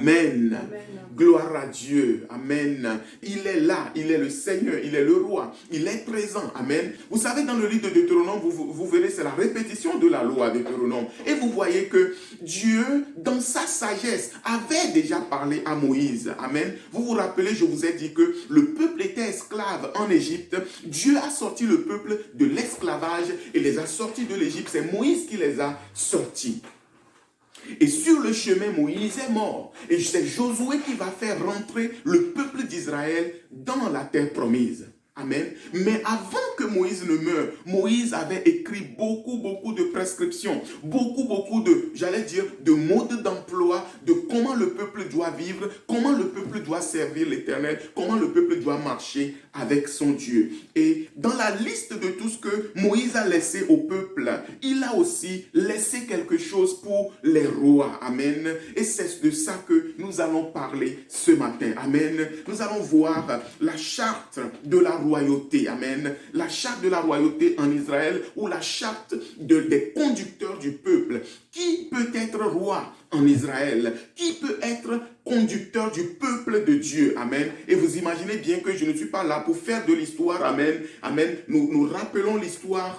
Amen. Amen. Gloire à Dieu. Amen. Il est là, il est le Seigneur, il est le roi, il est présent. Amen. Vous savez, dans le livre de Deutéronome, vous verrez, c'est la répétition de la loi de Deutéronome. Et vous voyez que Dieu, dans sa sagesse, avait déjà parlé à Moïse. Amen. Vous vous rappelez, je vous ai dit que le peuple était esclave en Égypte. Dieu a sorti le peuple de l'esclavage et les a sortis de l'Égypte. C'est Moïse qui les a sortis. Et sur le chemin, Moïse est mort. Et c'est Josué qui va faire rentrer le peuple d'Israël dans la terre promise. Amen. Mais avant que Moïse ne meure, Moïse avait écrit beaucoup de prescriptions, beaucoup de modes d'emploi, de comment le peuple doit vivre, comment le peuple doit servir l'Éternel, comment le peuple doit marcher avec son Dieu. Et dans la liste de tout ce que Moïse a laissé au peuple, il a aussi laissé quelque chose pour les rois. Amen. Et c'est de ça que nous allons parler ce matin. Amen. Nous allons voir la charte de la royauté. Amen. La charte de la royauté en Israël ou la charte des conducteurs du peuple. Qui peut être roi en Israël? Qui peut être conducteur du peuple de Dieu? Amen. Et vous imaginez bien que je ne suis pas là pour faire de l'histoire. Amen. Amen. Nous rappelons l'histoire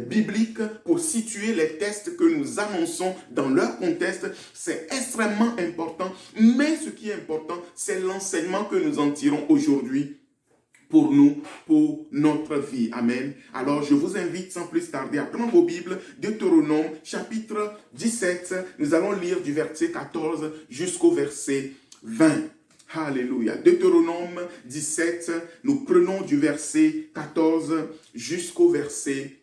biblique pour situer les textes que nous annonçons dans leur contexte. C'est extrêmement important. Mais ce qui est important, c'est l'enseignement que nous en tirons aujourd'hui pour nous, pour notre vie. Amen. Alors, je vous invite sans plus tarder à prendre vos Bibles, Deutéronome, chapitre 17. Nous allons lire du verset 14 jusqu'au verset 20. Alléluia. Deutéronome 17, nous prenons du verset 14 jusqu'au verset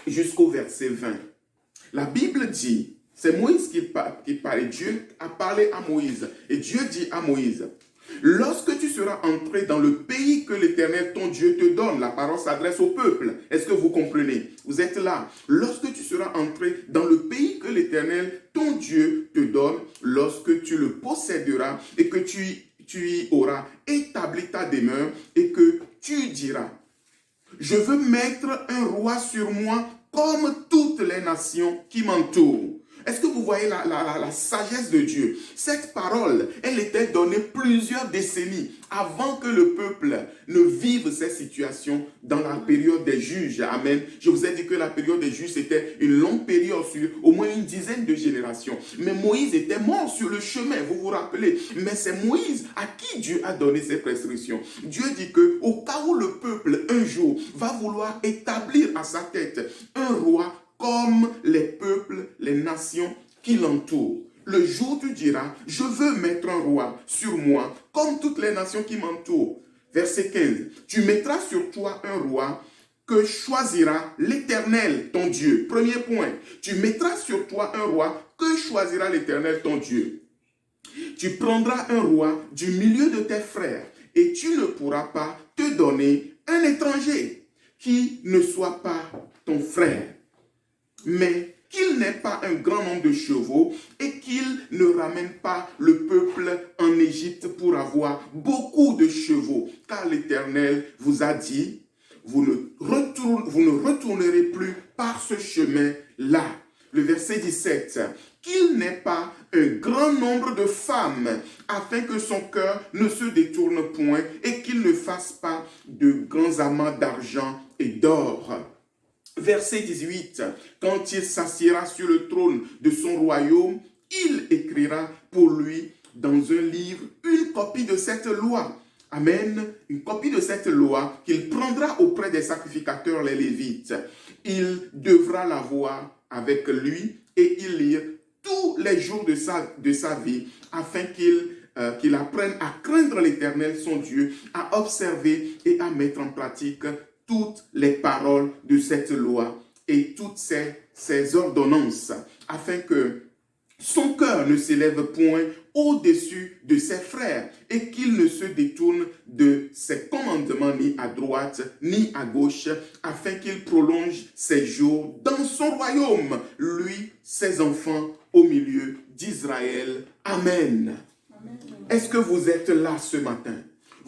20. La Bible dit, c'est Moïse qui parle. Dieu a parlé à Moïse. Et Dieu dit à Moïse, lorsque tu seras entré dans le pays que l'Éternel, ton Dieu, te donne, la parole s'adresse au peuple. Est-ce que vous comprenez? Vous êtes là. Lorsque tu seras entré dans le pays que l'Éternel, ton Dieu, te donne, lorsque tu le posséderas et que tu y auras établi ta demeure et que tu diras, je veux mettre un roi sur moi comme toutes les nations qui m'entourent. Est-ce que vous voyez la sagesse de Dieu? Cette parole, elle était donnée plusieurs décennies avant que le peuple ne vive ces situations dans la période des juges. Amen. Je vous ai dit que la période des juges, c'était une longue période sur au moins une dizaine de générations. Mais Moïse était mort sur le chemin, vous vous rappelez. Mais c'est Moïse à qui Dieu a donné ces prescriptions. Dieu dit que au cas où le peuple, un jour, va vouloir établir à sa tête un roi comme les peuples, les nations qui l'entourent. Le jour où tu diras, je veux mettre un roi sur moi, comme toutes les nations qui m'entourent. Verset 15. Tu mettras sur toi un roi que choisira l'Éternel, ton Dieu. Premier point. Tu mettras sur toi un roi que choisira l'Éternel, ton Dieu. Tu prendras un roi du milieu de tes frères et tu ne pourras pas te donner un étranger qui ne soit pas ton frère, mais qu'il n'ait pas un grand nombre de chevaux et qu'il ne ramène pas le peuple en Égypte pour avoir beaucoup de chevaux. Car l'Éternel vous a dit, vous ne retournerez plus par ce chemin-là. Le verset 17, qu'il n'ait pas un grand nombre de femmes, afin que son cœur ne se détourne point et qu'il ne fasse pas de grands amas d'argent et d'or. Verset 18, quand il s'assiera sur le trône de son royaume, il écrira pour lui dans un livre une copie de cette loi. Amen. Une copie de cette loi qu'il prendra auprès des sacrificateurs, les Lévites. Il devra la voir avec lui et y lire tous les jours de sa vie afin qu'il apprenne à craindre l'Éternel, son Dieu, à observer et à mettre en pratique toutes les paroles de cette loi et toutes ces ordonnances, afin que son cœur ne s'élève point au-dessus de ses frères et qu'il ne se détourne de ses commandements ni à droite ni à gauche, afin qu'il prolonge ses jours dans son royaume, lui, ses enfants, au milieu d'Israël. Amen. Amen. Est-ce que vous êtes là ce matin?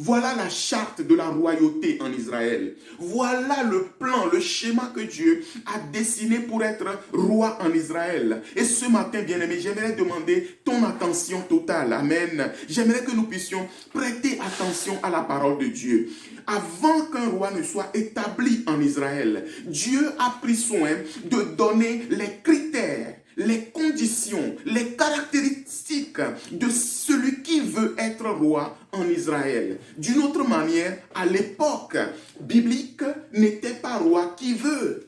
Voilà la charte de la royauté en Israël. Voilà le plan, le schéma que Dieu a dessiné pour être roi en Israël. Et ce matin, bien-aimé, j'aimerais demander ton attention totale. Amen. J'aimerais que nous puissions prêter attention à la parole de Dieu. Avant qu'un roi ne soit établi en Israël, Dieu a pris soin de donner les critères, les conditions, les caractéristiques de celui qui veut être roi en Israël. D'une autre manière, à l'époque biblique, n'était pas roi qui veut.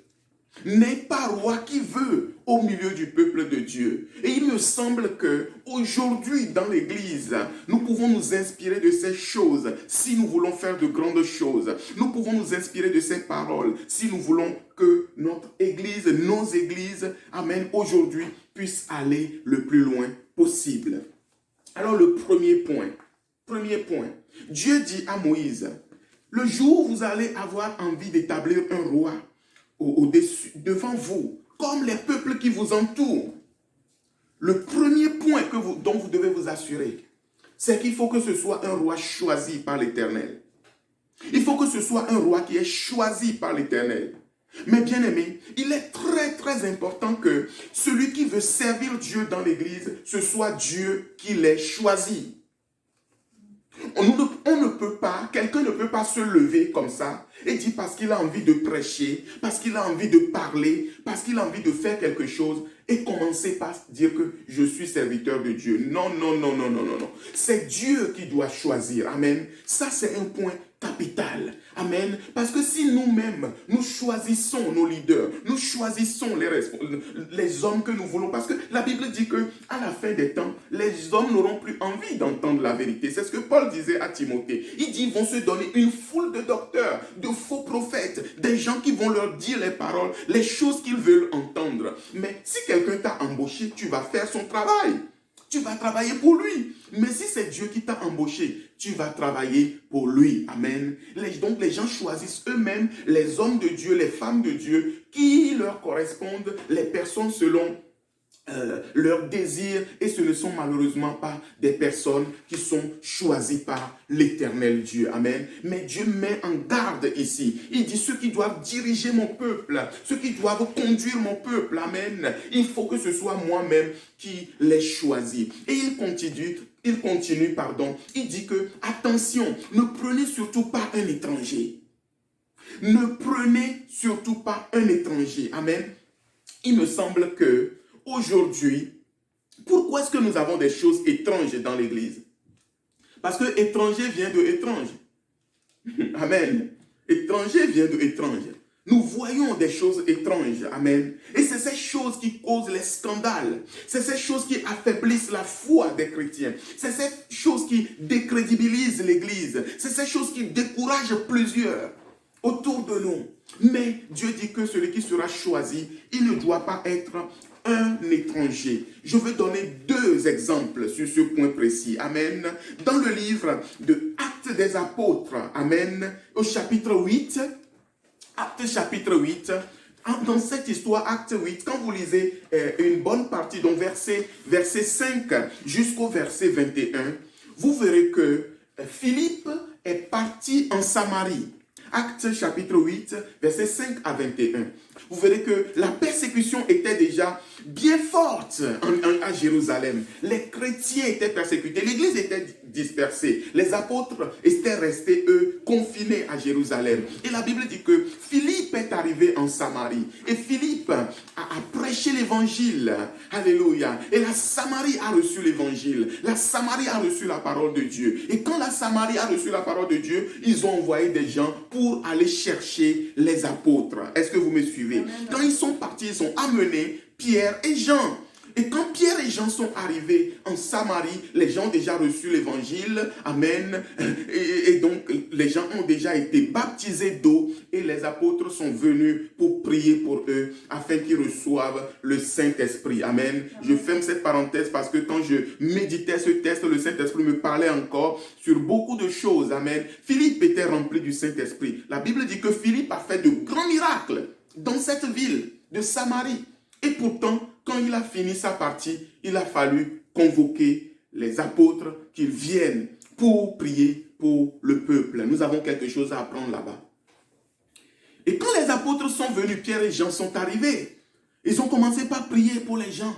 N'est pas roi qui veut au milieu du peuple de Dieu. Et il me semble que aujourd'hui dans l'Église, nous pouvons nous inspirer de ces choses si nous voulons faire de grandes choses. Nous pouvons nous inspirer de ces paroles si nous voulons que notre Église, nos églises, amen, aujourd'hui puissent aller le plus loin possible. Alors le premier point, Dieu dit à Moïse, le jour où vous allez avoir envie d'établir un roi au-dessus, devant vous, comme les peuples qui vous entourent, le premier point dont vous devez vous assurer, c'est qu'il faut que ce soit un roi choisi par l'Éternel. Il faut que ce soit un roi qui est choisi par l'Éternel. Mais bien aimé, il est très très important que celui qui veut servir Dieu dans l'Église, ce soit Dieu qui l'ait choisi. Quelqu'un ne peut pas se lever comme ça et dire parce qu'il a envie de prêcher, parce qu'il a envie de parler, parce qu'il a envie de faire quelque chose et commencer par dire que je suis serviteur de Dieu. Non. C'est Dieu qui doit choisir. Amen. Ça, c'est un point capital. Amen. Parce que si nous-mêmes, nous choisissons nos leaders, nous choisissons les hommes que nous voulons, parce que la Bible dit que à la fin des temps, les hommes n'auront plus envie d'entendre la vérité. C'est ce que Paul disait à Timothée. Il dit, ils vont se donner une foule de docteurs, de faux prophètes, des gens qui vont leur dire les paroles, les choses qu'ils veulent entendre. Mais si quelqu'un t'a embauché, tu vas faire son travail. Tu vas travailler pour lui. Mais si c'est Dieu qui t'a embauché, tu vas travailler pour lui. Amen. Donc les gens choisissent eux-mêmes les hommes de Dieu, les femmes de Dieu qui leur correspondent, les personnes selon leurs désirs, et ce ne sont malheureusement pas des personnes qui sont choisies par l'Éternel Dieu. Amen. Mais Dieu met en garde ici. Il dit ceux qui doivent diriger mon peuple, ceux qui doivent conduire mon peuple. Amen. Il faut que ce soit moi-même qui les choisis. Et il continue, il dit que, attention, ne prenez surtout pas un étranger. Ne prenez surtout pas un étranger. Amen. Il me semble que aujourd'hui, pourquoi est-ce que nous avons des choses étranges dans l'Église? Parce que étranger vient de étrange. Amen. Étranger vient de étrange. Nous voyons des choses étranges. Amen. Et c'est ces choses qui causent les scandales. C'est ces choses qui affaiblissent la foi des chrétiens. C'est ces choses qui décrédibilisent l'Église. C'est ces choses qui découragent plusieurs autour de nous. Mais Dieu dit que celui qui sera choisi, il ne doit pas être un étranger. Je vais donner 2 exemples sur ce point précis. Amen. Dans le livre de Actes des Apôtres, amen, au chapitre 8, Actes chapitre 8, dans cette histoire, Acte 8, quand vous lisez une bonne partie, donc verset 5 jusqu'au verset 21, vous verrez que Philippe est parti en Samarie. Actes chapitre 8, versets 5 à 21. Vous verrez que la persécution était déjà bien forte à Jérusalem. Les chrétiens étaient persécutés, l'église était dispersée. Les apôtres étaient restés, eux, confinés à Jérusalem. Et la Bible dit que Philippe est arrivé en Samarie. Et Philippe a prêché l'évangile. Alléluia. Et la Samarie a reçu l'évangile. La Samarie a reçu la parole de Dieu. Et quand la Samarie a reçu la parole de Dieu, ils ont envoyé des gens pour aller chercher les apôtres. Est-ce que vous me suivez? Amen. Quand ils sont partis, ils ont amené Pierre et Jean. Et quand Pierre et Jean sont arrivés en Samarie, les gens ont déjà reçu l'évangile. Amen. Et donc, les gens ont déjà été baptisés d'eau et les apôtres sont venus pour prier pour eux afin qu'ils reçoivent le Saint-Esprit. Amen. Je ferme cette parenthèse parce que quand je méditais ce texte, le Saint-Esprit me parlait encore sur beaucoup de choses. Amen. Philippe était rempli du Saint-Esprit. La Bible dit que Philippe a fait de grands miracles dans cette ville de Samarie. Et pourtant, quand il a fini sa partie, il a fallu convoquer les apôtres qu'ils viennent pour prier pour le peuple. Nous avons quelque chose à apprendre là-bas. Et quand les apôtres sont venus, Pierre et Jean sont arrivés. Ils ont commencé par prier pour les gens.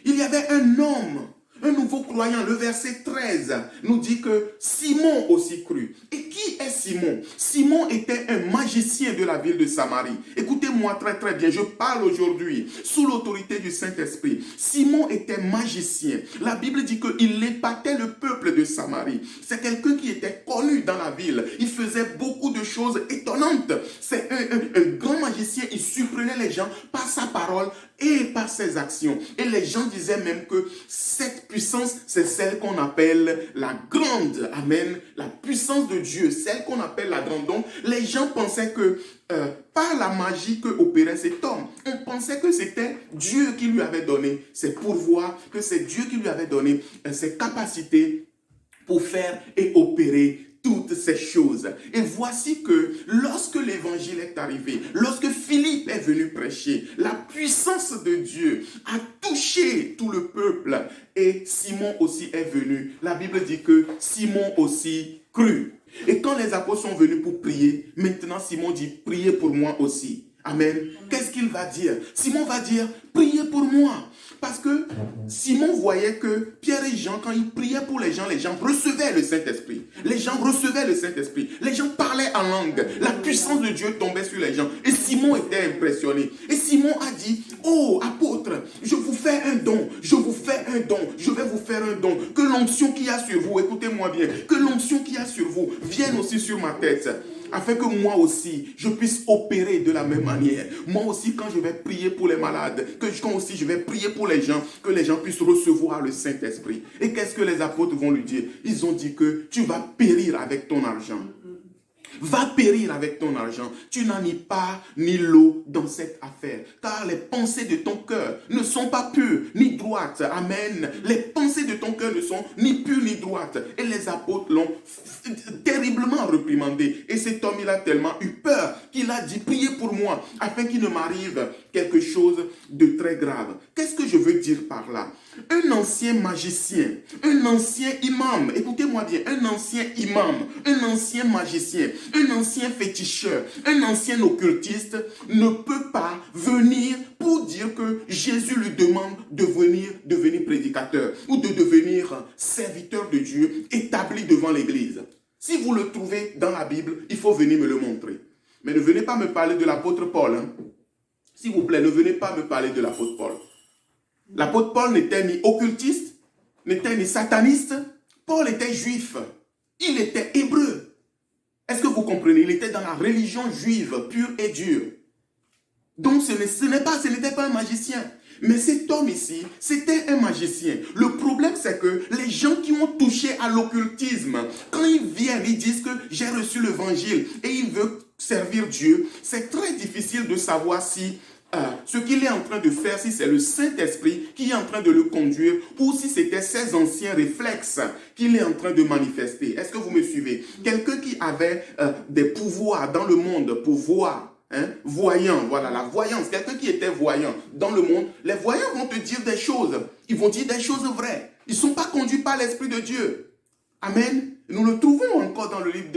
Il y avait un homme, un nouveau croyant. Le verset 13 nous dit que Simon aussi crut. Et qui est Simon? Simon était un magicien de la ville de Samarie. Écoutez-moi très très bien, je parle aujourd'hui sous l'autorité du Saint-Esprit. Simon était magicien. La Bible dit qu'il épatait le peuple de Samarie. C'est quelqu'un qui était connu dans la ville. Il faisait beaucoup de choses étonnantes. C'est un grand magicien. Il surprenait les gens par sa parole et par ses actions. Et les gens disaient même que cette puissance, c'est celle qu'on appelle la grande. Amen. La puissance de Dieu, celle qu'on appelle la grande. Donc, les gens pensaient que par la magie que opérait cet homme, on pensait que c'était Dieu qui lui avait donné ses pouvoirs, que c'est Dieu qui lui avait donné ses capacités pour faire et opérer toutes ces choses. Et voici que lorsque l'évangile est arrivé, lorsque Philippe est venu prêcher, la puissance de Dieu a touché tout le peuple et Simon aussi est venu. La Bible dit que Simon aussi crut. Et quand les apôtres sont venus pour prier, maintenant Simon dit, priez pour moi aussi. Amen. Qu'est-ce qu'il va dire? Simon va dire, priez pour moi. Parce que Simon voyait que Pierre et Jean, quand ils priaient pour les gens recevaient le Saint-Esprit. Les gens recevaient le Saint-Esprit. Les gens parlaient en langue. La puissance de Dieu tombait sur les gens. Et Simon était impressionné. Et Simon a dit, oh apôtre, je vous fais un don. Je vous fais un don. Je vais vous faire un don. Que l'onction qu'il y a sur vous, écoutez-moi bien, que l'onction qu'il y a sur vous vienne aussi sur ma tête. Afin que moi aussi, je puisse opérer de la même manière. Moi aussi, quand je vais prier pour les malades, quand aussi je vais prier pour les gens, que les gens puissent recevoir le Saint-Esprit. Et qu'est-ce que les apôtres vont lui dire? Ils ont dit que tu vas périr avec ton argent. Va périr avec ton argent. Tu n'as ni part ni lot dans cette affaire. Car les pensées de ton cœur ne sont pas pures ni droites. Amen. Les pensées de ton cœur ne sont ni pures ni droites. Et les apôtres l'ont terriblement reprimandé. Et cet homme, il a tellement eu peur qu'il a dit, priez pour moi, afin qu'il ne m'arrive quelque chose de très grave. Qu'est-ce que je veux dire par là? Un ancien magicien, un ancien imam, écoutez-moi bien, un ancien imam, un ancien magicien, un ancien féticheur, un ancien occultiste ne peut pas venir pour dire que Jésus lui demande de devenir prédicateur ou de devenir serviteur de Dieu établi devant l'Église. Si vous le trouvez dans la Bible, il faut venir me le montrer. Mais ne venez pas me parler de l'apôtre Paul. S'il vous plaît, ne venez pas me parler de l'apôtre Paul. L'apôtre Paul n'était ni occultiste, n'était ni sataniste. Paul était juif. Il était hébreu. Est-ce que vous comprenez? Il était dans la religion juive, pure et dure. Donc ce n'était pas un magicien. Mais cet homme ici, c'était un magicien. Le problème, c'est que les gens qui ont touché à l'occultisme, quand ils viennent, ils disent que j'ai reçu l'évangile et ils veulent servir Dieu, c'est très difficile de savoir si ce qu'il est en train de faire, si c'est le Saint-Esprit qui est en train de le conduire ou si c'était ses anciens réflexes qu'il est en train de manifester. Est-ce que vous me suivez? Quelqu'un qui avait des pouvoirs dans le monde pour voir, voyant, voilà la voyance, quelqu'un qui était voyant dans le monde, les voyants vont te dire des choses, ils vont dire des choses vraies. Ils ne sont pas conduits par l'Esprit de Dieu. Amen. Nous le trouvons encore dans le livre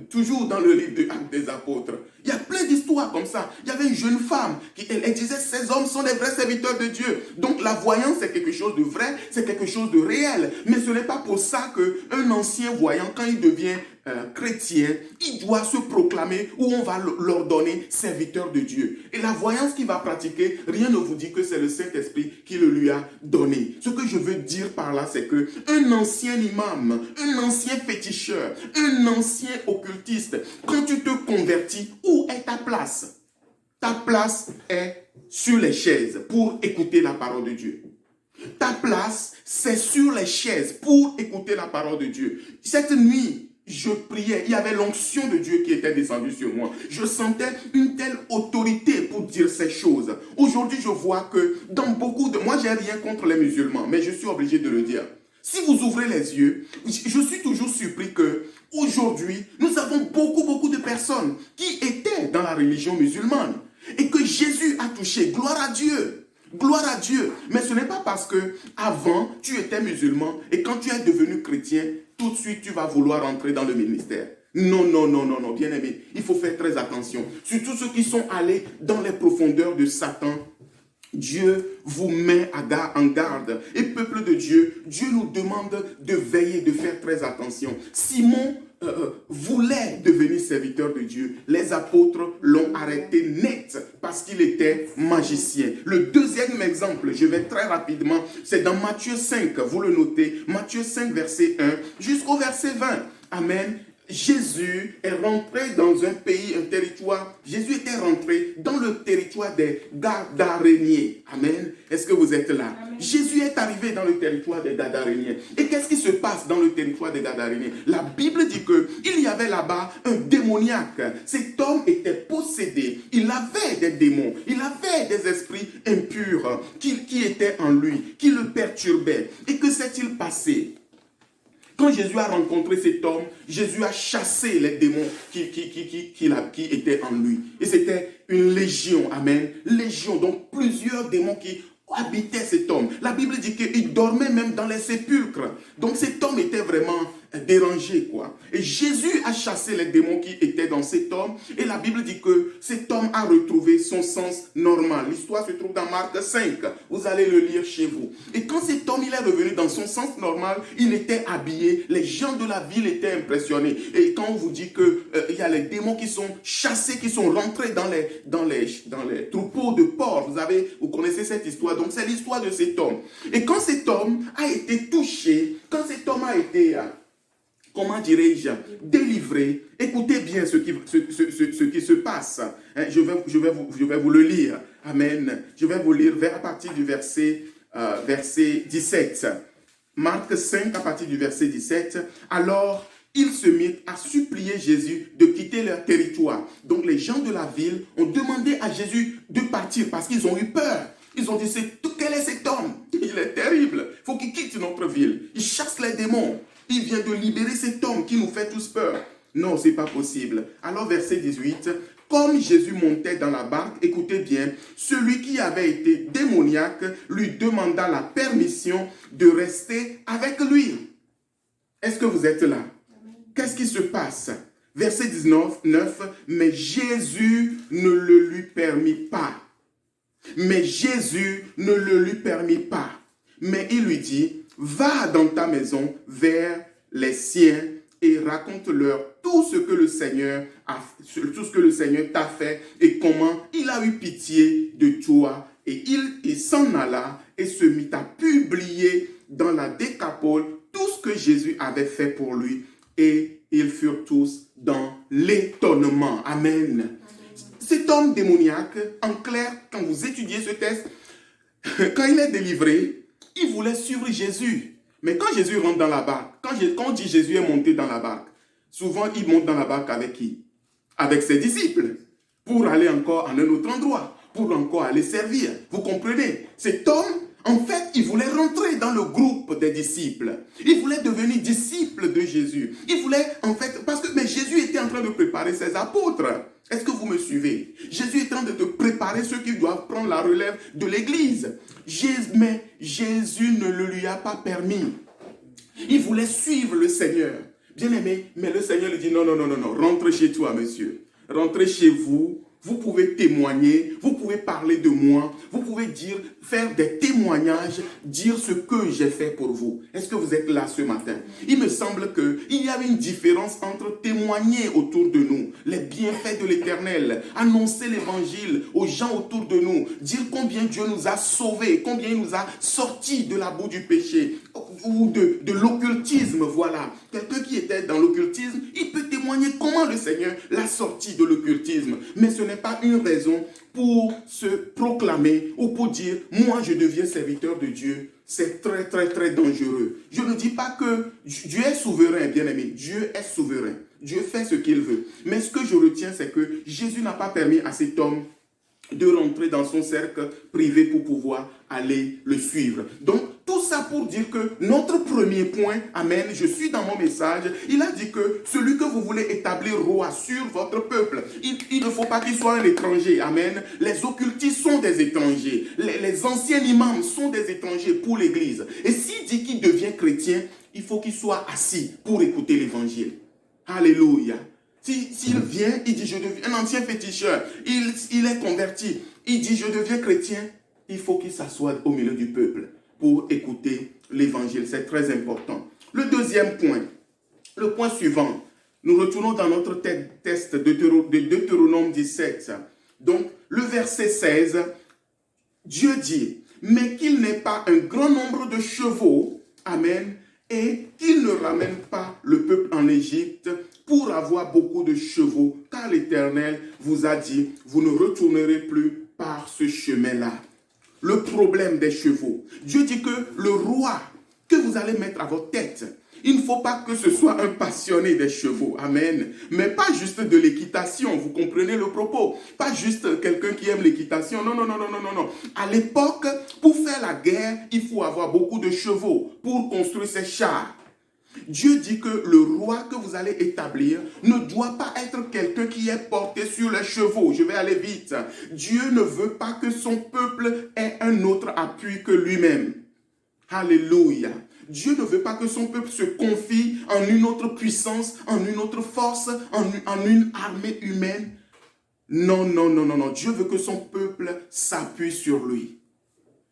toujours dans le livre des apôtres. Il y a plein d'histoires comme ça. Il y avait une jeune femme qui elle disait, ces hommes sont des vrais serviteurs de Dieu. Donc la voyance, c'est quelque chose de vrai, c'est quelque chose de réel. Mais ce n'est pas pour ça qu'un ancien voyant, quand il devient chrétien, il doit se proclamer ou on va leur donner serviteur de Dieu. Et la voyance qu'il va pratiquer, rien ne vous dit que c'est le Saint-Esprit qui le lui a donné. Ce que je veux dire par là, c'est que un ancien imam, un ancien féticheur, un ancien occultiste, quand tu te convertis, où est ta place? Ta place est sur les chaises pour écouter la parole de Dieu. Ta place, c'est sur les chaises pour écouter la parole de Dieu. Cette nuit, je priais, il y avait l'onction de Dieu qui était descendue sur moi. Je sentais une telle autorité pour dire ces choses. Aujourd'hui, je vois que dans beaucoup de... Moi, j'ai rien contre les musulmans, mais je suis obligé de le dire. Si vous ouvrez les yeux, je suis toujours surpris que aujourd'hui, nous avons beaucoup de personnes qui étaient dans la religion musulmane et que Jésus a touché. Gloire à Dieu. Gloire à Dieu. Mais ce n'est pas parce que avant tu étais musulman et quand tu es devenu chrétien, tout de suite tu vas vouloir entrer dans le ministère. Non, non, non, non, non, bien aimé, il faut faire très attention. Surtout ceux qui sont allés dans les profondeurs de Satan. Dieu vous met en garde. Et peuple de Dieu, Dieu nous demande de veiller, de faire très attention. Simon voulait devenir serviteur de Dieu. Les apôtres l'ont arrêté net parce qu'il était magicien. Le deuxième exemple, je vais très rapidement, c'est dans Matthieu 5, vous le notez, Matthieu 5, verset 1 jusqu'au verset 20. Amen. Jésus est rentré dans un pays, un territoire. Jésus était rentré dans le territoire des Gadaréniens. Amen. Est-ce que vous êtes là? Amen. Jésus est arrivé dans le territoire des Gadaréniens. Et qu'est-ce qui se passe dans le territoire des Gadaréniens? La Bible dit qu'il y avait là-bas un démoniaque. Cet homme était possédé. Il avait des démons. Il avait des esprits impurs qui étaient en lui, qui le perturbaient. Et que s'est-il passé? Quand Jésus a rencontré cet homme, Jésus a chassé les démons qui étaient en lui. Et c'était une légion, amen. Légion, donc plusieurs démons qui habitait cet homme. La Bible dit qu'il dormait même dans les sépulcres. Donc cet homme était vraiment dérangé, quoi. Et Jésus a chassé les démons qui étaient dans cet homme. Et la Bible dit que cet homme a retrouvé son sens normal. L'histoire se trouve dans Marc 5. Vous allez le lire chez vous. Et quand cet homme il est revenu dans son sens normal, il était habillé. Les gens de la ville étaient impressionnés. Et quand on vous dit qu'il y a les démons qui sont chassés, qui sont rentrés dans les troupeaux de porcs. Vous connaissez cette histoire. Donc c'est l'histoire de cet homme. Et quand cet homme a été touché, quand cet homme a été... comment dirais-je, délivré. Écoutez bien ce qui se passe. Je vais vous le lire. Amen. Je vais vous lire à partir du verset 17. Marc 5, à partir du verset 17. Alors, ils se mirent à supplier Jésus de quitter leur territoire. Donc, les gens de la ville ont demandé à Jésus de partir parce qu'ils ont eu peur. Ils ont dit, quel est cet homme? Il est terrible. Il faut qu'il quitte notre ville. Il chasse les démons. Il vient de libérer cet homme qui nous fait tous peur. Non, ce n'est pas possible. Alors, verset 18, comme Jésus montait dans la barque, écoutez bien, celui qui avait été démoniaque lui demanda la permission de rester avec lui. Est-ce que vous êtes là? Qu'est-ce qui se passe? Verset 19, mais Jésus ne le lui permit pas. Mais Jésus ne le lui permit pas. Mais il lui dit, va dans ta maison vers les siens et raconte-leur tout ce que le Seigneur t'a fait et comment il a eu pitié de toi. Et il s'en alla et se mit à publier dans la Décapole tout ce que Jésus avait fait pour lui. Et ils furent tous dans l'étonnement. Amen. Cet homme démoniaque, en clair, quand vous étudiez ce texte, quand il est délivré, il voulait suivre Jésus. Mais quand Jésus rentre dans la barque, quand on dit Jésus est monté dans la barque, souvent il monte dans la barque avec qui? Avec ses disciples, pour aller encore en un autre endroit, pour encore aller servir. Vous comprenez? Cet homme, en fait, il voulait rentrer dans le groupe des disciples. Il voulait devenir disciple de Jésus. Il voulait, en fait, mais Jésus était en train de préparer ses apôtres. Est-ce que vous me suivez? Jésus est en train de préparer ceux qui doivent prendre la relève de l'Église. Mais Jésus ne le lui a pas permis. Il voulait suivre le Seigneur. Bien aimé, mais le Seigneur lui dit non, rentre chez toi, monsieur. Rentrez chez vous. Vous pouvez témoigner, vous pouvez parler de moi, vous pouvez faire des témoignages, dire ce que j'ai fait pour vous. Est-ce que vous êtes là ce matin? Il me semble qu'il y avait une différence entre témoigner autour de nous, les bienfaits de l'Éternel, annoncer l'Évangile aux gens autour de nous, dire combien Dieu nous a sauvés, combien il nous a sortis de la boue du péché, ou de l'occultisme, voilà. Quelqu'un qui était dans l'occultisme, il peut témoigner comment le Seigneur l'a sorti de l'occultisme. Mais ce n'est pas une raison pour se proclamer ou pour dire « moi je deviens serviteur de Dieu ». C'est très très très dangereux. Je ne dis pas que Dieu est souverain, bien aimé. Dieu est souverain. Dieu fait ce qu'il veut. Mais ce que je retiens, c'est que Jésus n'a pas permis à cet homme de rentrer dans son cercle privé pour pouvoir aller le suivre. Donc, tout ça pour dire que notre premier point, amen, je suis dans mon message, il a dit que celui que vous voulez établir roi sur votre peuple, il ne faut pas qu'il soit un étranger, amen. Les occultistes sont des étrangers, les anciens imams sont des étrangers pour l'Église. Et s'il dit qu'il devient chrétien, il faut qu'il soit assis pour écouter l'évangile. Alléluia. S'il vient, il dit, je deviens un ancien féticheur, il est converti, il dit, je deviens chrétien, il faut qu'il s'assoie au milieu du peuple pour écouter l'évangile. C'est très important. Le deuxième point, le point suivant, nous retournons dans notre texte de Deutéronome 17. Donc, le verset 16, Dieu dit, mais qu'il n'ait pas un grand nombre de chevaux, amen, et qu'il ne ramène pas le peuple en Égypte pour avoir beaucoup de chevaux, car l'Éternel vous a dit, vous ne retournerez plus par ce chemin-là. Le problème des chevaux. Dieu dit que le roi que vous allez mettre à votre tête, il ne faut pas que ce soit un passionné des chevaux, amen, mais pas juste de l'équitation, vous comprenez le propos, pas juste quelqu'un qui aime l'équitation, non. À l'époque, pour faire la guerre, il faut avoir beaucoup de chevaux pour construire ses chars. Dieu dit que le roi que vous allez établir ne doit pas être quelqu'un qui est porté sur les chevaux. Je vais aller vite. Dieu ne veut pas que son peuple ait un autre appui que lui-même. Alléluia. Dieu ne veut pas que son peuple se confie en une autre puissance, en une autre force, en une armée humaine. Non. Dieu veut que son peuple s'appuie sur lui.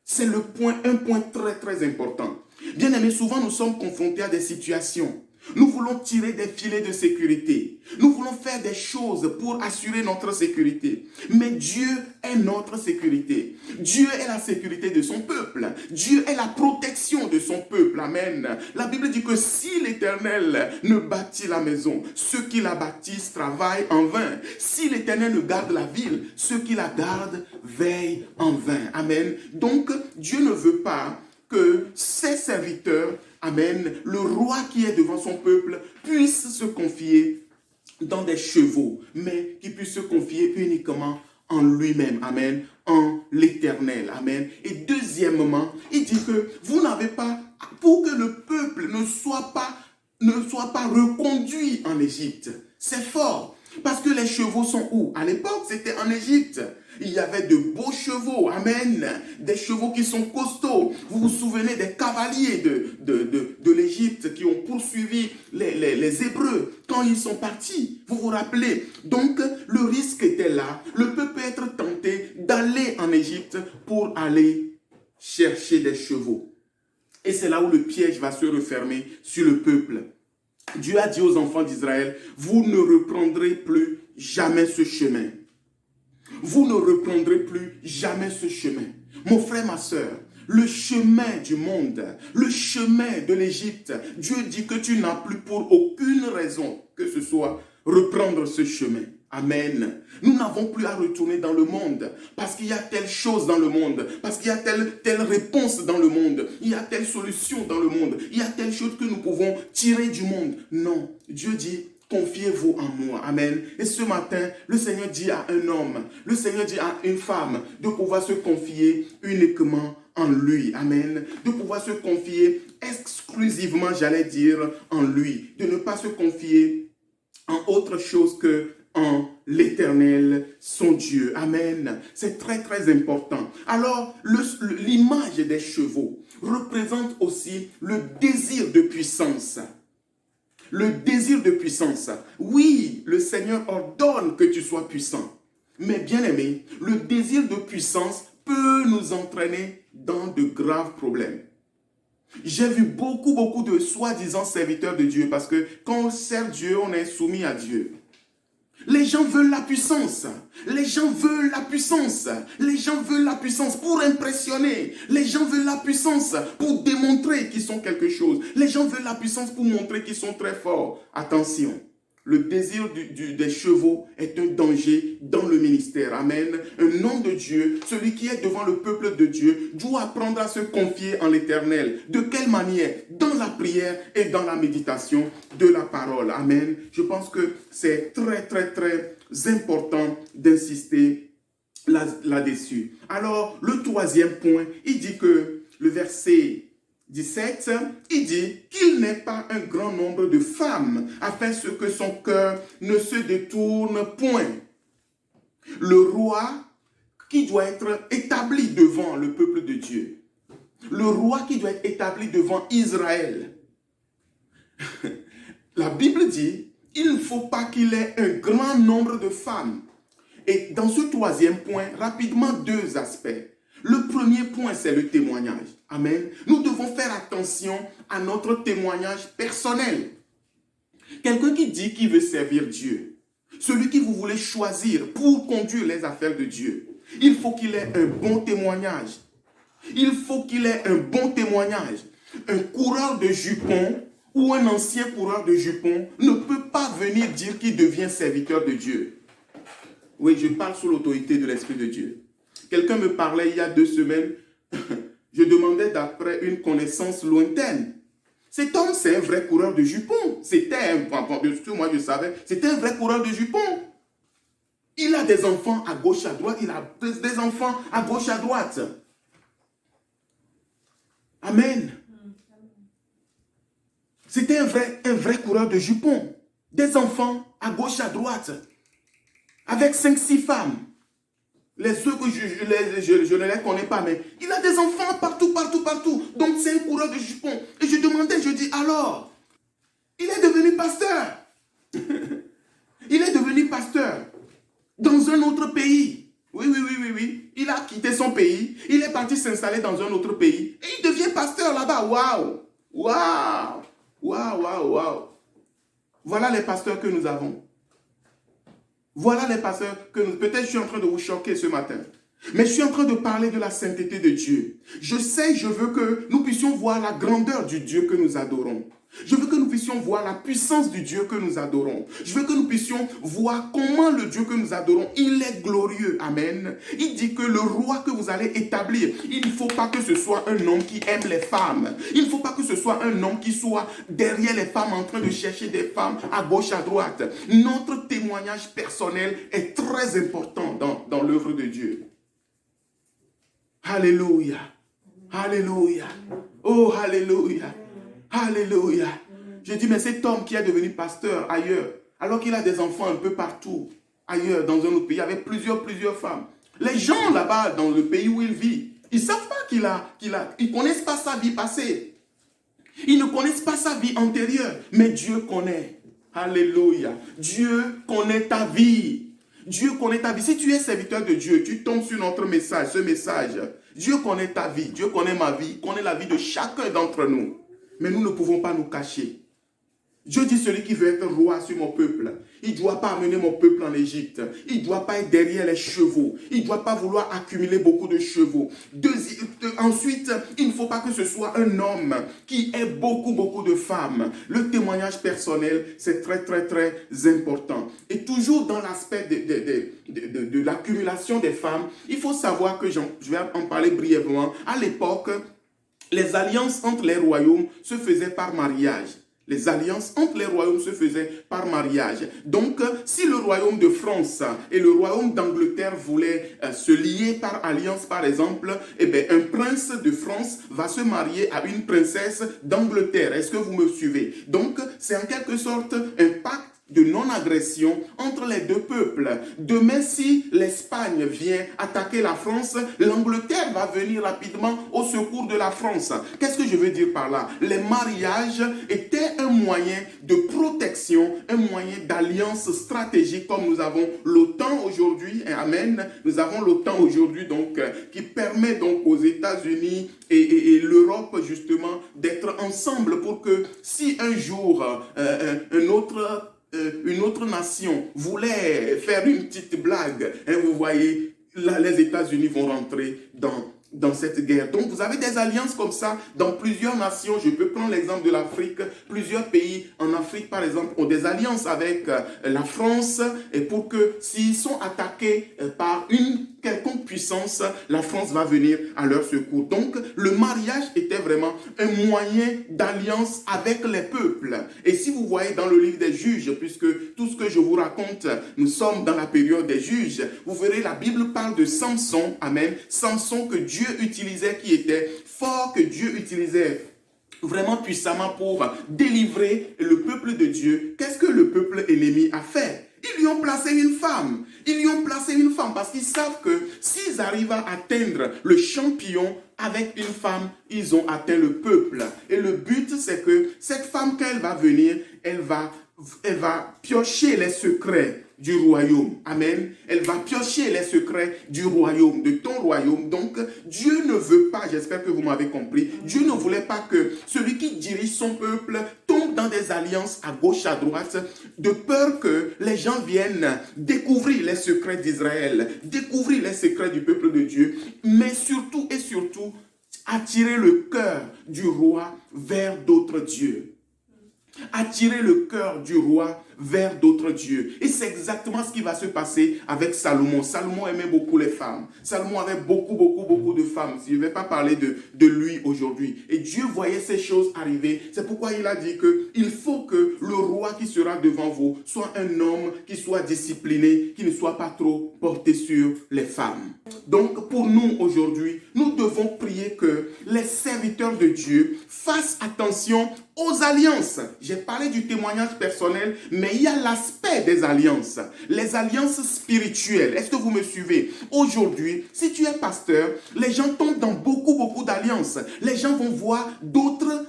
C'est un point très très important. Bien aimé, souvent nous sommes confrontés à des situations. Nous voulons tirer des filets de sécurité. Nous voulons faire des choses pour assurer notre sécurité. Mais Dieu est notre sécurité. Dieu est la sécurité de son peuple. Dieu est la protection de son peuple. Amen. La Bible dit que si l'Éternel ne bâtit la maison, ceux qui la bâtissent travaillent en vain. Si l'Éternel ne garde la ville, ceux qui la gardent veillent en vain. Amen. Donc, Dieu ne veut pas que ses serviteurs, amen, le roi qui est devant son peuple, puisse se confier dans des chevaux, mais qu'il puisse se confier uniquement en lui-même, amen, en l'Éternel, amen. Et deuxièmement, il dit que vous n'avez pas, pour que le peuple ne soit pas reconduit en Égypte. C'est fort. Parce que les chevaux sont où? À l'époque, c'était en Égypte. Il y avait de beaux chevaux, amen, des chevaux qui sont costauds. Vous vous souvenez des cavaliers de l'Égypte qui ont poursuivi les Hébreux quand ils sont partis. Vous vous rappelez? Donc, le risque était là. Le peuple peut être tenté d'aller en Égypte pour aller chercher des chevaux. Et c'est là où le piège va se refermer sur le peuple. Dieu a dit aux enfants d'Israël, vous ne reprendrez plus jamais ce chemin. Vous ne reprendrez plus jamais ce chemin. Mon frère, ma soeur, le chemin du monde, le chemin de l'Égypte, Dieu dit que tu n'as plus pour aucune raison que ce soit reprendre ce chemin. Amen. Nous n'avons plus à retourner dans le monde parce qu'il y a telle chose dans le monde, parce qu'il y a telle réponse dans le monde, il y a telle solution dans le monde, il y a telle chose que nous pouvons tirer du monde. Non, Dieu dit, confiez-vous en moi. Amen. Et ce matin, le Seigneur dit à un homme, le Seigneur dit à une femme de pouvoir se confier uniquement en lui. Amen. De pouvoir se confier exclusivement, j'allais dire, en lui. De ne pas se confier en autre chose que en l'Éternel, son Dieu. Amen. C'est très, très important. Alors, l'image des chevaux représente aussi le désir de puissance. Le désir de puissance. Oui, le Seigneur ordonne que tu sois puissant. Mais bien aimé, le désir de puissance peut nous entraîner dans de graves problèmes. J'ai vu beaucoup de soi-disant serviteurs de Dieu parce que quand on sert Dieu, on est soumis à Dieu. Les gens veulent la puissance. Les gens veulent la puissance. Les gens veulent la puissance pour impressionner. Les gens veulent la puissance pour démontrer qu'ils sont quelque chose. Les gens veulent la puissance pour montrer qu'ils sont très forts. Attention. Le désir des chevaux est un danger dans le ministère. Amen. Un homme de Dieu, celui qui est devant le peuple de Dieu, doit apprendre à se confier en l'Éternel. De quelle manière? Dans la prière et dans la méditation de la parole. Amen. Je pense que c'est très, très, très important d'insister là-dessus. Alors, le troisième point, il dit que le verset 17, il dit qu'il n'ait pas un grand nombre de femmes, afin que son cœur ne se détourne point. Le roi qui doit être établi devant le peuple de Dieu, le roi qui doit être établi devant Israël, La Bible dit, il ne faut pas qu'il ait un grand nombre de femmes. Et dans ce troisième point, rapidement, deux aspects. Le premier point, c'est le témoignage. Amen. Nous devons faire attention à notre témoignage personnel. Quelqu'un qui dit qu'il veut servir Dieu, celui que vous voulez choisir pour conduire les affaires de Dieu, il faut qu'il ait un bon témoignage. Il faut qu'il ait un bon témoignage. Un coureur de jupons ou un ancien coureur de jupons ne peut pas venir dire qu'il devient serviteur de Dieu. Oui, je parle sous l'autorité de l'Esprit de Dieu. Quelqu'un me parlait il y a 2 semaines, je demandais d'après une connaissance lointaine. Cet homme, c'est un vrai coureur de jupons. C'était de ce que moi je savais, c'était un vrai coureur de jupons. Il a des enfants à gauche, à droite, il a des enfants à gauche, à droite. Amen. C'était un vrai coureur de jupons. Des enfants à gauche, à droite. Avec 5-6 femmes. Ceux que je ne les connais pas, mais il a des enfants partout. Donc c'est un coureur de jupons. Et je demandais, je dis, alors, il est devenu pasteur. Il est devenu pasteur dans un autre pays. Oui. Il a quitté son pays. Il est parti s'installer dans un autre pays. Et il devient pasteur là-bas. Waouh. Voilà les pasteurs que nous avons. Voilà les pasteurs que nous... Peut-être je suis en train de vous choquer ce matin. Mais je suis en train de parler de la sainteté de Dieu. Je veux que nous puissions voir la grandeur du Dieu que nous adorons. Je veux que nous puissions voir la puissance du Dieu que nous adorons. Je veux que nous puissions voir comment le Dieu que nous adorons, il est glorieux. Amen. Il dit que le roi que vous allez établir, il ne faut pas que ce soit un homme qui aime les femmes. Il ne faut pas que ce soit un homme qui soit derrière les femmes en train de chercher des femmes à gauche, à droite. Notre témoignage personnel est très important dans l'œuvre de Dieu. Alléluia. Alléluia. Oh, alléluia. Alléluia. Je dis, mais cet homme qui est devenu pasteur ailleurs, alors qu'il a des enfants un peu partout, ailleurs, dans un autre pays, avec plusieurs femmes. Les gens là-bas, dans le pays où il vit, ils ne savent pas ils ne connaissent pas sa vie passée. Ils ne connaissent pas sa vie antérieure, mais Dieu connaît. Alléluia. Dieu connaît ta vie. Dieu connaît ta vie. Si tu es serviteur de Dieu, tu tombes sur notre message, ce message. Dieu connaît ta vie, Dieu connaît ma vie, connaît la vie de chacun d'entre nous. Mais nous ne pouvons pas nous cacher. Dieu dit, celui qui veut être roi sur mon peuple, il ne doit pas amener mon peuple en Égypte. Il ne doit pas être derrière les chevaux. Il ne doit pas vouloir accumuler beaucoup de chevaux. Ensuite, il ne faut pas que ce soit un homme qui ait beaucoup de femmes. Le témoignage personnel, c'est très important. Et toujours dans l'aspect de l'accumulation des femmes, il faut savoir que, je vais en parler brièvement, à l'époque, les alliances entre les royaumes se faisaient par mariage. Les alliances entre les royaumes se faisaient par mariage. Donc, si le royaume de France et le royaume d'Angleterre voulaient se lier par alliance, par exemple, eh bien, un prince de France va se marier à une princesse d'Angleterre. Est-ce que vous me suivez? Donc, c'est en quelque sorte un pacte de non-agression entre les deux peuples. Demain, si l'Espagne vient attaquer la France, l'Angleterre va venir rapidement au secours de la France. Qu'est-ce que je veux dire par là? Les mariages étaient un moyen de protection, un moyen d'alliance stratégique, comme nous avons l'OTAN aujourd'hui. Amen. Nous avons l'OTAN aujourd'hui, donc, qui permet donc aux États-Unis et l'Europe, justement, d'être ensemble pour que si un jour une autre nation voulait faire une petite blague, vous voyez, là, les États-Unis vont rentrer dans cette guerre. Donc, vous avez des alliances comme ça dans plusieurs nations. Je peux prendre l'exemple de l'Afrique. Plusieurs pays en Afrique, par exemple, ont des alliances avec la France et pour que s'ils sont attaqués par une quelconque puissance, la France va venir à leur secours. Donc, le mariage était vraiment un moyen d'alliance avec les peuples. Et si vous voyez dans le livre des Juges, puisque tout ce que je vous raconte, nous sommes dans la période des Juges, vous verrez, la Bible parle de Samson, amen, Samson que Dieu utilisait, qui était fort, que Dieu utilisait vraiment puissamment pour délivrer le peuple de Dieu. Qu'est-ce que le peuple ennemi a fait? Ils lui ont placé une femme. Ils lui ont placé une femme parce qu'ils savent que s'ils arrivent à atteindre le champion avec une femme, ils ont atteint le peuple. Et le but, c'est que cette femme, quand elle va venir, elle va piocher les secrets du royaume. Amen. Elle va piocher les secrets du royaume, de ton royaume. Donc, Dieu ne veut pas, j'espère que vous m'avez compris, Dieu ne voulait pas que celui qui dirige son peuple tombe dans des alliances à gauche, à droite, de peur que les gens viennent découvrir les secrets d'Israël, découvrir les secrets du peuple de Dieu, mais surtout et surtout, attirer le cœur du roi vers d'autres dieux. Attirer le cœur du roi vers d'autres dieux. Et c'est exactement ce qui va se passer avec Salomon. Salomon aimait beaucoup les femmes. Salomon avait beaucoup de femmes. Je ne vais pas parler de lui aujourd'hui. Et Dieu voyait ces choses arriver. C'est pourquoi il a dit qu'il faut que le roi qui sera devant vous soit un homme qui soit discipliné, qui ne soit pas trop porté sur les femmes. Donc pour nous aujourd'hui, nous devons prier que les serviteurs de Dieu fassent attention aux alliances. J'ai parlé du témoignage personnel, mais il y a l'aspect des alliances. Les alliances spirituelles. Est-ce que vous me suivez? Aujourd'hui, si tu es pasteur, les gens tombent dans beaucoup d'alliances. Les gens vont voir d'autres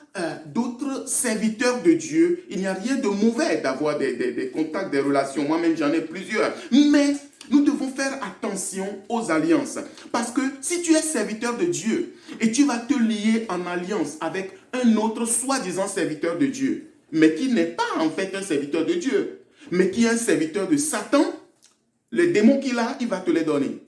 serviteurs de Dieu. Il n'y a rien de mauvais d'avoir des contacts, des relations. Moi-même, j'en ai plusieurs. Mais nous devons faire attention aux alliances. Parce que si tu es serviteur de Dieu et tu vas te lier en alliance avec un autre soi-disant serviteur de Dieu, mais qui n'est pas en fait un serviteur de Dieu, mais qui est un serviteur de Satan, les démons qu'il a, il va te les donner.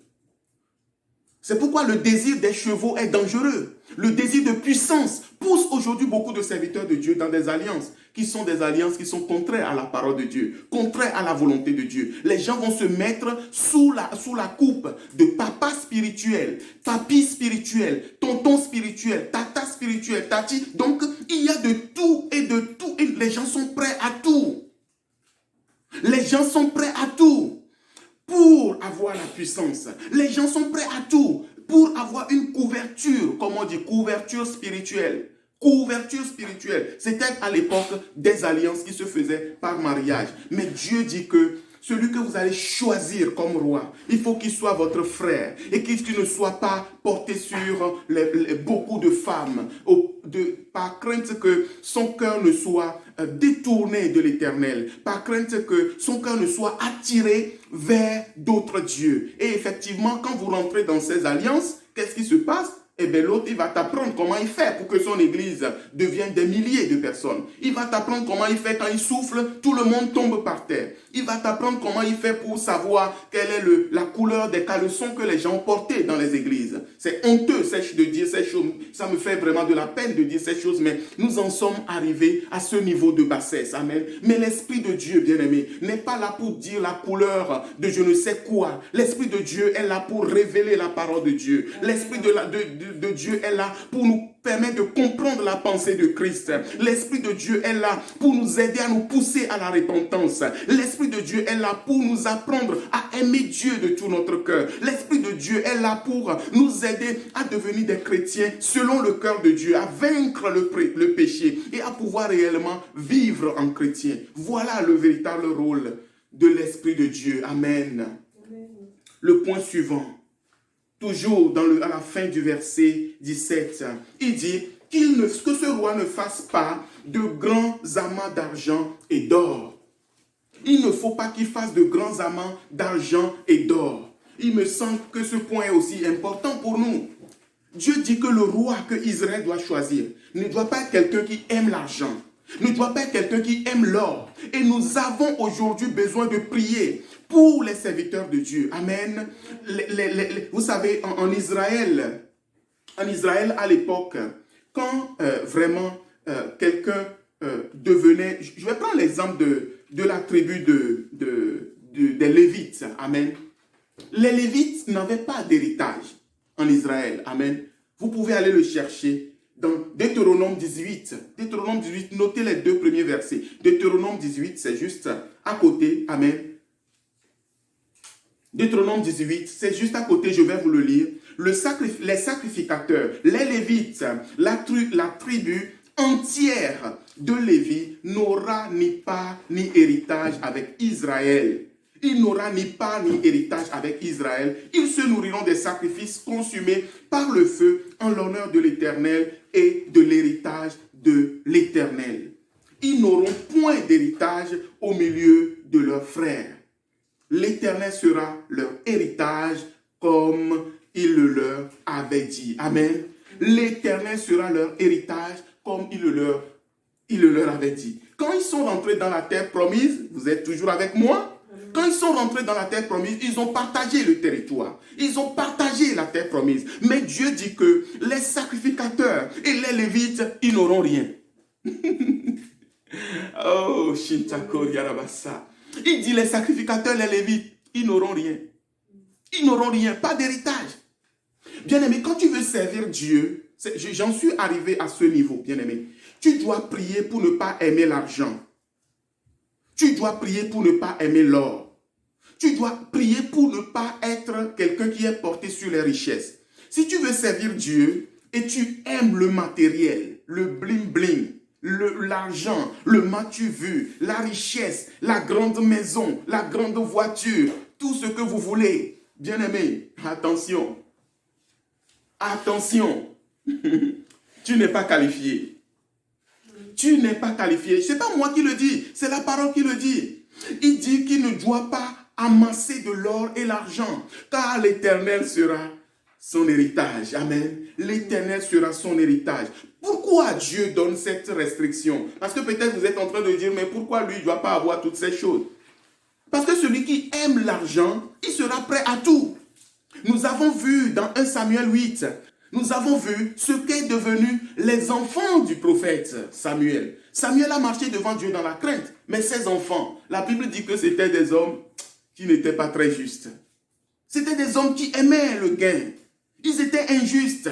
C'est pourquoi le désir des chevaux est dangereux. Le désir de puissance pousse aujourd'hui beaucoup de serviteurs de Dieu dans des alliances qui sont contraires à la parole de Dieu, contraires à la volonté de Dieu. Les gens vont se mettre sous la coupe de papa spirituel, papi spirituel, tonton spirituel, tata spirituel, tati. Donc, il y a de tout et les gens sont prêts à tout. Les gens sont prêts à tout pour avoir la puissance. Les gens sont prêts à tout pour avoir une couverture, comme on dit, couverture spirituelle. Couverture spirituelle. C'était à l'époque des alliances qui se faisaient par mariage. Mais Dieu dit que celui que vous allez choisir comme roi, il faut qu'il soit votre frère et qu'il ne soit pas porté sur beaucoup de femmes, par crainte que son cœur ne soit détourné de l'Éternel, par crainte que son cœur ne soit attiré vers d'autres dieux. Et effectivement, quand vous rentrez dans ces alliances, qu'est-ce qui se passe? Eh bien, l'autre, il va t'apprendre comment il fait pour que son église devienne des milliers de personnes. Il va t'apprendre comment il fait quand il souffle, tout le monde tombe par terre. Il va t'apprendre comment il fait pour savoir quelle est la couleur des caleçons que les gens portaient dans les églises. C'est honteux de dire ces choses. Ça me fait vraiment de la peine de dire ces choses, mais nous en sommes arrivés à ce niveau de bassesse. Amen. Mais l'Esprit de Dieu, bien-aimé, n'est pas là pour dire la couleur de je ne sais quoi. L'Esprit de Dieu est là pour révéler la parole de Dieu. L'Esprit de Dieu est là pour nous permettre de comprendre la pensée de Christ. L'Esprit de Dieu est là pour nous aider à nous pousser à la repentance. L'Esprit de Dieu est là pour nous apprendre à aimer Dieu de tout notre cœur. L'Esprit de Dieu est là pour nous aider à devenir des chrétiens selon le cœur de Dieu, à vaincre le péché et à pouvoir réellement vivre en chrétien. Voilà le véritable rôle de l'Esprit de Dieu. Amen. Amen. Le point suivant. Toujours à la fin du verset 17, il dit que ce roi ne fasse pas de grands amas d'argent et d'or. Il ne faut pas qu'il fasse de grands amas d'argent et d'or. Il me semble que ce point est aussi important pour nous. Dieu dit que le roi que Israël doit choisir ne doit pas être quelqu'un qui aime l'argent, ne doit pas être quelqu'un qui aime l'or. Et nous avons aujourd'hui besoin de prier pour les serviteurs de Dieu. Amen. Vous savez, en Israël à l'époque, quand vraiment quelqu'un devenait... Je vais prendre l'exemple de la tribu des Lévites. Amen. Les Lévites n'avaient pas d'héritage en Israël. Amen. Vous pouvez aller le chercher dans Deutéronome 18. Deutéronome 18, notez les 2 premiers versets. Deutéronome 18, c'est juste à côté. Amen. Deutéronome 18, c'est juste à côté, je vais vous le lire. Les sacrificateurs, les Lévites, la tribu entière de Lévi n'aura ni part ni héritage avec Israël. Il n'aura ni part ni héritage avec Israël. Ils se nourriront des sacrifices consumés par le feu en l'honneur de l'Éternel et de l'héritage de l'Éternel. Ils n'auront point d'héritage au milieu de leurs frères. L'Éternel sera leur héritage comme il le leur avait dit. Amen. L'Éternel sera leur héritage comme il le leur avait dit. Quand ils sont rentrés dans la terre promise, vous êtes toujours avec moi? Quand ils sont rentrés dans la terre promise, ils ont partagé le territoire. Ils ont partagé la terre promise. Mais Dieu dit que les sacrificateurs et les Lévites, ils n'auront rien. Oh, Shintako Yarabasa. Il dit les sacrificateurs, les Lévites, ils n'auront rien. Ils n'auront rien, pas d'héritage. Bien-aimé, quand tu veux servir Dieu, j'en suis arrivé à ce niveau, bien-aimé. Tu dois prier pour ne pas aimer l'argent. Tu dois prier pour ne pas aimer l'or. Tu dois prier pour ne pas être quelqu'un qui est porté sur les richesses. Si tu veux servir Dieu et tu aimes le matériel, le bling-bling, l'argent, le matu-vu, la richesse, la grande maison, la grande voiture, tout ce que vous voulez, bien-aimé, attention. Attention. Tu n'es pas qualifié. Tu n'es pas qualifié. Ce n'est pas moi qui le dis, c'est la parole qui le dit. Il dit qu'il ne doit pas amasser de l'or et l'argent, car l'Éternel sera son héritage. Amen. L'Éternel sera son héritage. Pourquoi Dieu donne cette restriction? Parce que peut-être vous êtes en train de dire, mais pourquoi lui ne doit pas avoir toutes ces choses? Parce que celui qui aime l'argent, il sera prêt à tout. Nous avons vu dans 1 Samuel 8, nous avons vu ce qu'est devenu les enfants du prophète Samuel. Samuel a marché devant Dieu dans la crainte, mais ses enfants, la Bible dit que c'était des hommes qui n'étaient pas très justes. C'était des hommes qui aimaient le gain. Ils étaient injustes.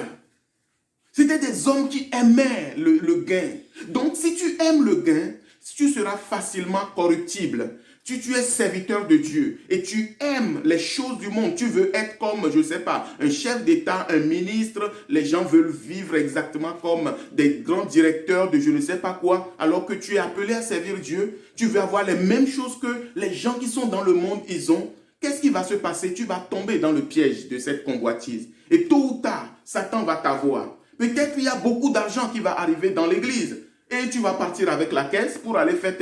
C'était des hommes qui aimaient le gain. Donc si tu aimes le gain, tu seras facilement corruptible. Tu es serviteur de Dieu et tu aimes les choses du monde. Tu veux être comme, je ne sais pas, un chef d'État, un ministre. Les gens veulent vivre exactement comme des grands directeurs de je ne sais pas quoi. Alors que tu es appelé à servir Dieu. Tu veux avoir les mêmes choses que les gens qui sont dans le monde, ils ont. Qu'est-ce qui va se passer? Tu vas tomber dans le piège de cette convoitise. Et tôt ou tard, Satan va t'avoir. Peut-être qu'il y a beaucoup d'argent qui va arriver dans l'église. Et tu vas partir avec la caisse pour aller faire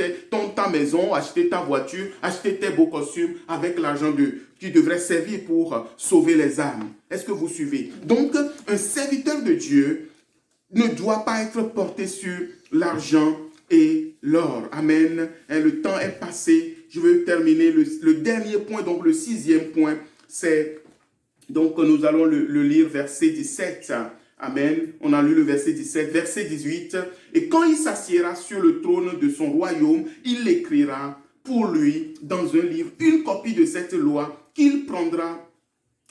ta maison, acheter ta voiture, acheter tes beaux costumes avec l'argent qui devrait servir pour sauver les âmes. Est-ce que vous suivez? Donc, un serviteur de Dieu ne doit pas être porté sur l'argent et l'or. Amen. Et le temps est passé. Je veux terminer le dernier point, donc le 6e point, c'est, donc nous allons le lire verset 17. Amen. On a lu le verset 17, verset 18. Et quand il s'assiera sur le trône de son royaume, il écrira pour lui dans un livre une copie de cette loi qu'il prendra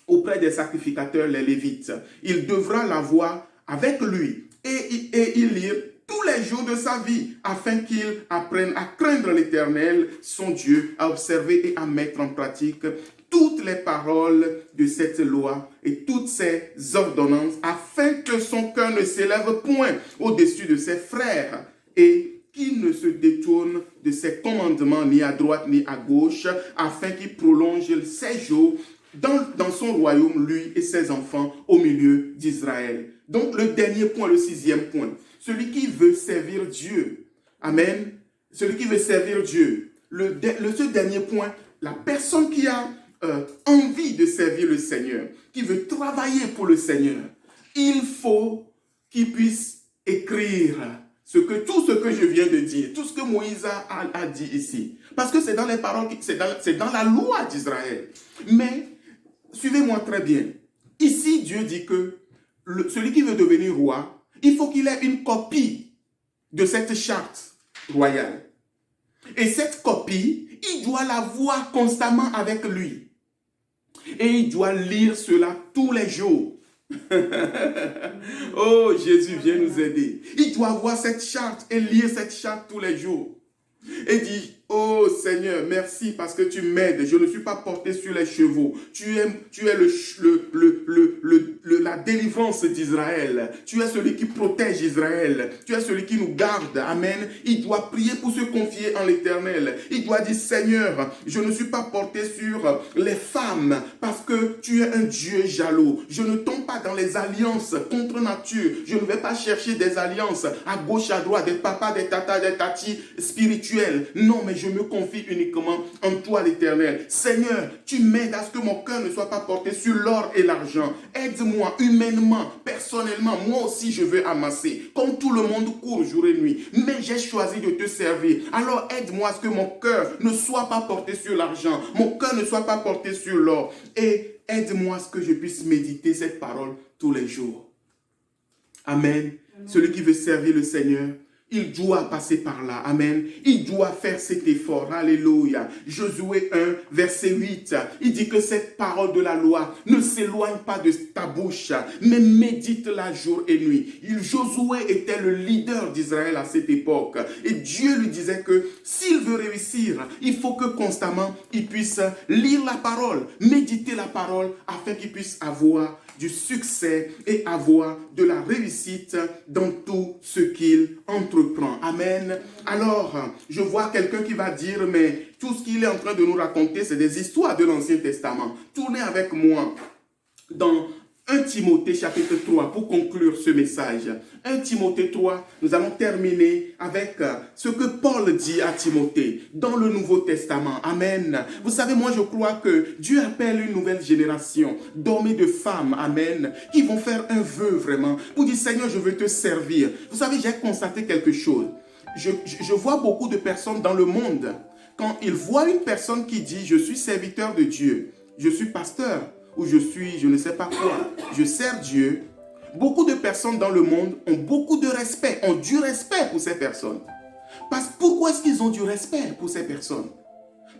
auprès des sacrificateurs, les Lévites. Il devra l'avoir avec lui et y lire tous les jours de sa vie afin qu'il apprenne à craindre l'Éternel, son Dieu, à observer et à mettre en pratique toutes les paroles de cette loi et toutes ces ordonnances, afin que son cœur ne s'élève point au-dessus de ses frères et qu'il ne se détourne de ses commandements ni à droite ni à gauche, afin qu'il prolonge ses jours dans son royaume, lui et ses enfants, au milieu d'Israël. Donc le dernier point, le 6e point, celui qui veut servir Dieu, amen, celui qui veut servir Dieu, ce dernier point, la personne qui a envie de servir le Seigneur, qui veut travailler pour le Seigneur, il faut qu'il puisse écrire tout ce que je viens de dire, tout ce que Moïse a dit ici. Parce que c'est dans les paroles, c'est dans la loi d'Israël. Mais, suivez-moi très bien. Ici, Dieu dit que celui qui veut devenir roi, il faut qu'il ait une copie de cette charte royale. Et cette copie, il doit la voir constamment avec lui. Et il doit lire cela tous les jours. Oh, Jésus, viens nous aider. Il doit voir cette charte et lire cette charte tous les jours. Et dit, Oh Seigneur, merci parce que tu m'aides. Je ne suis pas porté sur les chevaux. Tu es la délivrance d'Israël. Tu es celui qui protège Israël. Tu es celui qui nous garde. Amen. Il doit prier pour se confier en l'Éternel. Il doit dire, Seigneur, je ne suis pas porté sur les femmes parce que tu es un Dieu jaloux. Je ne tombe pas dans les alliances contre nature. Je ne vais pas chercher des alliances à gauche, à droite, des papas, des tatas, des tatis spirituels. Non, mais je me confie uniquement en toi, l'Éternel. Seigneur, tu m'aides à ce que mon cœur ne soit pas porté sur l'or et l'argent. Aide-moi humainement, personnellement. Moi aussi, je veux amasser. Comme tout le monde court jour et nuit. Mais j'ai choisi de te servir. Alors aide-moi à ce que mon cœur ne soit pas porté sur l'argent. Mon cœur ne soit pas porté sur l'or. Et aide-moi à ce que je puisse méditer cette parole tous les jours. Amen. Celui qui veut servir le Seigneur, il doit passer par là. Amen. Il doit faire cet effort. Alléluia. Josué 1, verset 8. Il dit que cette parole de la loi ne s'éloigne pas de ta bouche, mais médite-la jour et nuit. Josué était le leader d'Israël à cette époque. Et Dieu lui disait que s'il veut réussir, il faut que constamment il puisse lire la parole, méditer la parole, afin qu'il puisse avoir du succès et avoir de la réussite dans tout ce qu'il entreprend. Amen. Alors, je vois quelqu'un qui va dire, mais tout ce qu'il est en train de nous raconter, c'est des histoires de l'Ancien Testament. Tournez avec moi dans 1 Timothée chapitre 3 pour conclure ce message. 1 Timothée 3, nous allons terminer avec ce que Paul dit à Timothée dans le Nouveau Testament. Amen. Vous savez, moi je crois que Dieu appelle une nouvelle génération d'hommes et de femmes, amen, qui vont faire un vœu vraiment pour dire, Seigneur, je veux te servir. Vous savez, j'ai constaté quelque chose. Je vois beaucoup de personnes dans le monde, quand ils voient une personne qui dit, je suis serviteur de Dieu, je suis pasteur, ou je suis, je ne sais pas quoi, je sers Dieu. Beaucoup de personnes dans le monde ont beaucoup de respect, ont du respect pour ces personnes. Pourquoi est-ce qu'ils ont du respect pour ces personnes?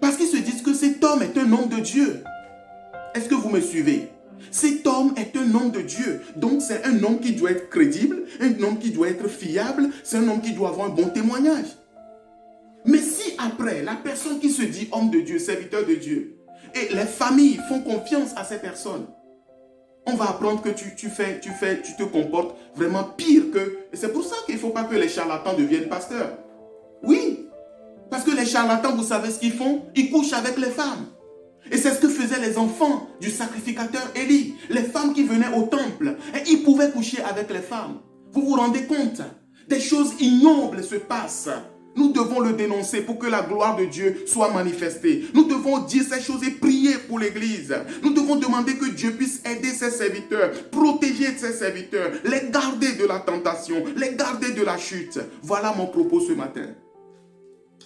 Parce qu'ils se disent que cet homme est un homme de Dieu. Est-ce que vous me suivez? Cet homme est un homme de Dieu. Donc c'est un homme qui doit être crédible, un homme qui doit être fiable, c'est un homme qui doit avoir un bon témoignage. Mais si après, la personne qui se dit homme de Dieu, serviteur de Dieu, et les familles font confiance à ces personnes, on va apprendre que tu te comportes vraiment pire que... Et c'est pour ça qu'il ne faut pas que les charlatans deviennent pasteurs. Oui, parce que les charlatans, vous savez ce qu'ils font? Ils couchent avec les femmes. Et c'est ce que faisaient les enfants du sacrificateur Élie. Les femmes qui venaient au temple, et ils pouvaient coucher avec les femmes. Vous vous rendez compte? Des choses ignobles se passent. Nous devons le dénoncer pour que la gloire de Dieu soit manifestée. Nous devons dire ces choses et prier pour l'Église. Nous devons demander que Dieu puisse aider ses serviteurs, protéger ses serviteurs, les garder de la tentation, les garder de la chute. Voilà mon propos ce matin.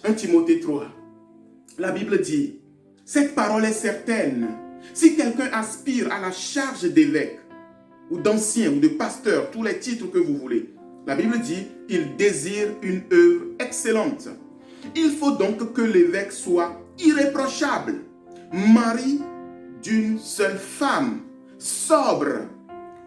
1 Timothée 3. La Bible dit, cette parole est certaine. Si quelqu'un aspire à la charge d'évêque, ou d'ancien, ou de pasteur, tous les titres que vous voulez, la Bible dit, il désire une œuvre excellente. Il faut donc que l'évêque soit irréprochable, mari d'une seule femme, sobre,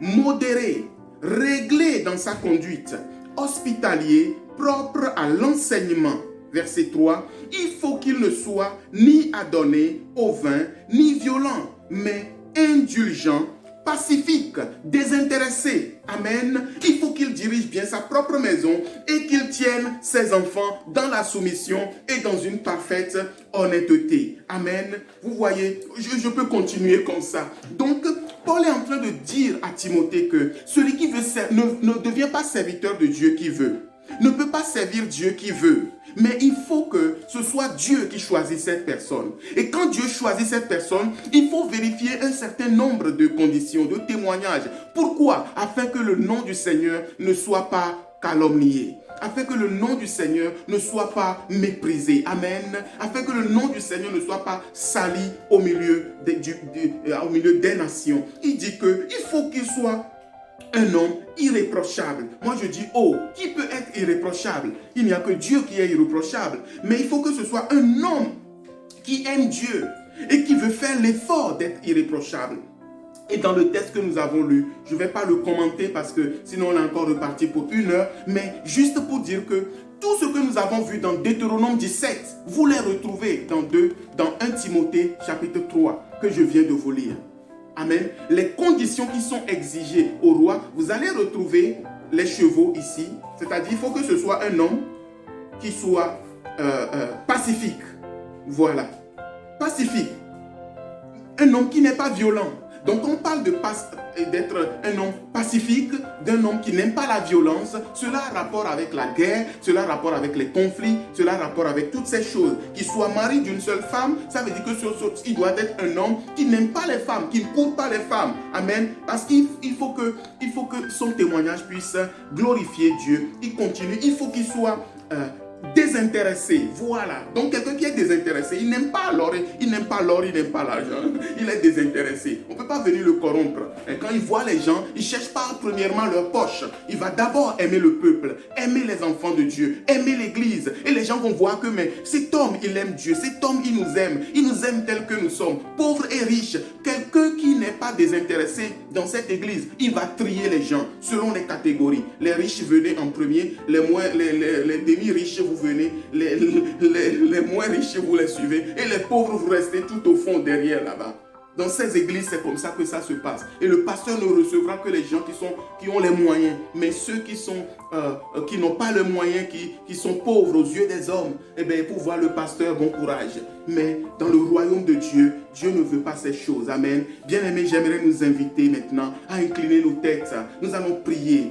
modéré, réglé dans sa conduite, hospitalier, propre à l'enseignement. Verset 3, il faut qu'il ne soit ni adonné au vin, ni violent, mais indulgent, pacifique, désintéressé. Amen. Il faut qu'il dirige bien sa propre maison et qu'il tienne ses enfants dans la soumission et dans une parfaite honnêteté. Amen. Vous voyez, je peux continuer comme ça. Donc, Paul est en train de dire à Timothée que celui qui veut ne devient pas serviteur de Dieu qui veut. Ne peut pas servir Dieu qui veut. Mais il faut que ce soit Dieu qui choisit cette personne. Et quand Dieu choisit cette personne, il faut vérifier un certain nombre de conditions, de témoignages. Pourquoi? Afin que le nom du Seigneur ne soit pas calomnié. Afin que le nom du Seigneur ne soit pas méprisé. Amen. Afin que le nom du Seigneur ne soit pas sali au milieu des nations. Il dit qu'il faut qu'il soit un homme irréprochable. Moi je dis, oh, qui peut être irréprochable? Il n'y a que Dieu qui est irréprochable. Mais il faut que ce soit un homme qui aime Dieu et qui veut faire l'effort d'être irréprochable. Et dans le texte que nous avons lu, je ne vais pas le commenter parce que sinon on est encore reparti pour 1 heure, mais juste pour dire que Tout ce que nous avons vu dans Deutéronome 17, vous les retrouvez dans 1 Timothée chapitre 3 que je viens de vous lire. Amen. Les conditions qui sont exigées au roi, vous allez retrouver les chevaux ici. C'est-à-dire qu'il faut que ce soit un homme qui soit pacifique. Voilà. Pacifique. Un homme qui n'est pas violent. Donc on parle d'être un homme pacifique, d'un homme qui n'aime pas la violence. Cela a rapport avec la guerre, cela a rapport avec les conflits, cela a rapport avec toutes ces choses. Qu'il soit mari d'une seule femme, ça veut dire qu'il doit être un homme qui n'aime pas les femmes, qui ne court pas les femmes. Amen. Parce qu'il faut que son témoignage puisse glorifier Dieu. Il continue, il faut qu'il soit désintéressé, voilà. Donc quelqu'un qui est désintéressé, il n'aime pas l'or, il n'aime pas l'argent, il est désintéressé. On ne peut pas venir le corrompre. Et quand il voit les gens, il ne cherche pas premièrement leur poche. Il va d'abord aimer le peuple, aimer les enfants de Dieu, aimer l'église. Et les gens vont voir que mais cet homme, il aime Dieu, cet homme, il nous aime tel que nous sommes, pauvres et riches. Quelqu'un qui n'est pas désintéressé dans cette église, il va trier les gens selon les catégories. Les riches venaient en premier, les demi-riches vous venez, les moins riches vous les suivez et les pauvres vous restez tout au fond derrière là-bas. Dans ces églises, c'est comme ça que ça se passe. Et le pasteur ne recevra que les gens qui ont les moyens. Mais ceux qui n'ont pas les moyens, qui sont pauvres aux yeux des hommes, eh bien, pour voir le pasteur, bon courage. Mais dans le royaume de Dieu, Dieu ne veut pas ces choses. Amen. Bien-aimés, j'aimerais nous inviter maintenant à incliner nos têtes. Nous allons prier.